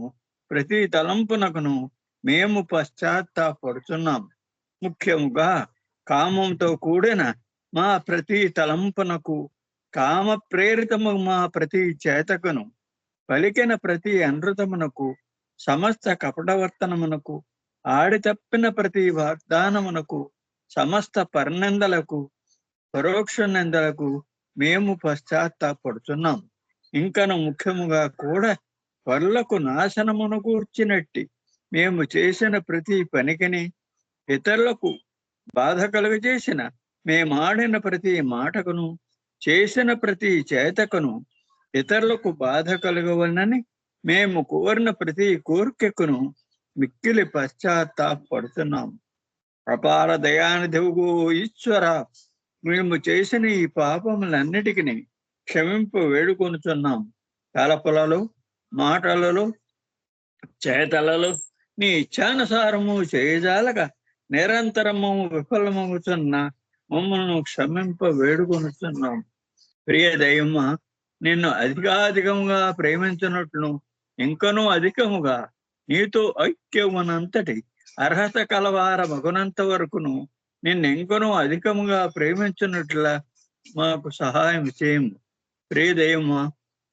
ప్రతి తలంపునకును మేము పశ్చాత్తాపడుచున్నాం. ముఖ్యముగా కామంతో కూడిన మా ప్రతి తలంపునకు, కామ ప్రేరితము మా ప్రతి చేతకును, పలికిన ప్రతి అనృతమునకు, సమస్త కపటవర్తనమునకు, ఆడి తప్పిన ప్రతి వాగ్దానమునకు, సమస్త పరనిందలకు, పరోక్ష నిందలకు మేము పశ్చాత్తాపడుచున్నాం. ఇంకను ముఖ్యముగా కూడా పరులకు నాశనమును కూర్చినట్టి మేము చేసిన ప్రతి పనికిని, ఇతరులకు బాధ కలుగజేసిన మేమాడిన ప్రతి మాటకును, చేసిన ప్రతి చేతకును, ఇతరులకు బాధ కలగవలనని మేము కోరిన ప్రతి కోరికకును మిక్కిలి పశ్చాత్తాపడుతున్నాం. అపార దయానిధివు ఈశ్వర, మేము చేసిన ఈ పాపములన్నిటికీ క్షమింపు వేడుకొనుచున్నాం. తలపులలో, మాటలలో, చేతలలో నీ ఇచ్ఛానుసారము చేయజాలక నిరంతరము విఫలమవుతున్న మమ్మల్ని క్షమింప వేడుకొనుచున్నాం. ప్రియ దైవమా, నిన్ను అధికాధికముగా ప్రేమించినట్లు ఇంకనూ అధికముగా నీతో ఐక్యమునంతటి అర్హత కలవార మగునంత వరకును నిన్నెంకనూ అధికముగా ప్రేమించినట్ల మాకు సహాయం చేయము. ప్రియ దైవమా,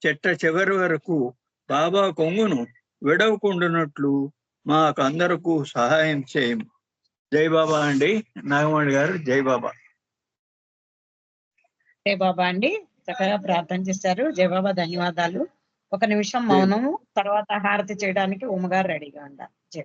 చెట్ట చివరి వరకు బాబా కొంగును విడవకుండునట్లు మాకందరకు సహాయం చేయము. జై బాబా అండి. నాగమణి గారు, జై బాబా. జై బాబా అండి, చక్కగా ప్రార్థన చేశారు. జై బాబా, ధన్యవాదాలు. 1 నిమిషం మౌనము, తర్వాత హారతి చేయడానికి ఉమ్మగారు రెడీగా ఉండాలి. జై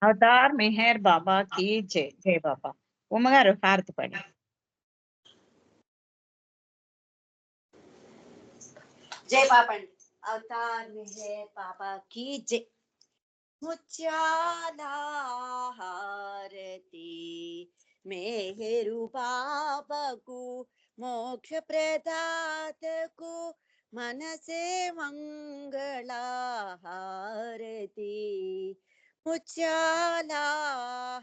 అవతార్ మెహర్ బాబా కి జై. జై బాబా. ఉమ్మగారు హారతి పడి. జై బాబా అండి. అవతార్ మెహర్ బాబా కి జై. ముత్యాల హారతి మెహరు బాబాకు మోక్ష ప్రదాతకు మనసే మంగళ హారతి. ముత్యాల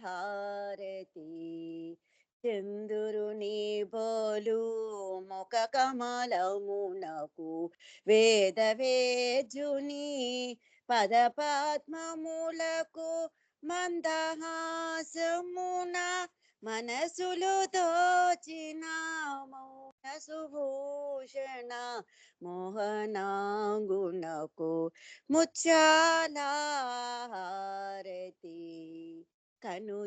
హారతి చంద్రుని బోలు ముఖ కమలమునకు వేదవేజుని పద పద్మములకు మందహాసమున మనసులు దోచిన మౌన సుభూషణ మోహనాంగునకు ముత్యాల హారతి. కనుదోయిగను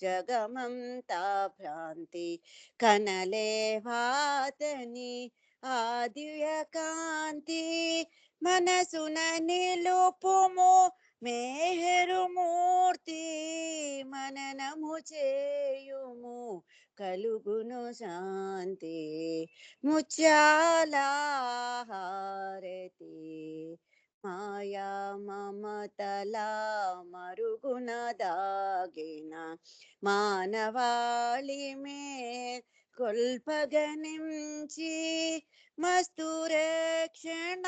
జగమంతా భ్రాంతి కనలేవాతని ఆదివ్య కాంతి మనసున నిలుపుము మేహరు మూర్తి మననము చేయుము కలుగును శాంతి. ముత్యాల హారతి మాయా మమతల మరుగున దాగిన మానవాళిమే కొల్పగనించి మస్తు రక్షణ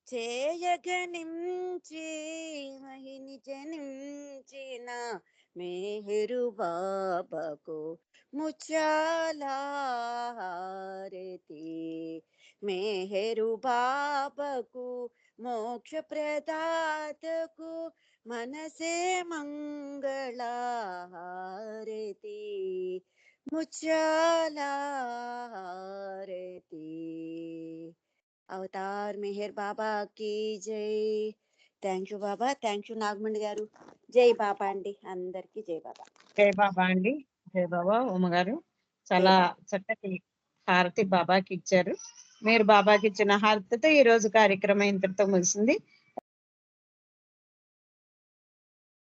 చేయగనించి మహిని జనించిన మేహరు బాబాకు ముత్యాల హారతి. మేహరు బాబాకు మోక్ష ప్రదాతకు మనసే మంగళ హారతి. ముత్యాల హారతి. అవతార్ మెహర్ బాబా కి జై. Thank you Baba. Thank you Nagamani గారు. జై బాబా అండి. అందరికి జై బాబా. జై బాబా అండి. జై బాబా. ఉమ్మగారు చాలా చక్కటి హారతి బాబాకి ఇచ్చారు. మీరు బాబాకి ఇచ్చిన హారతితో ఈ రోజు కార్యక్రమం ఇంతటితో ముగిసింది.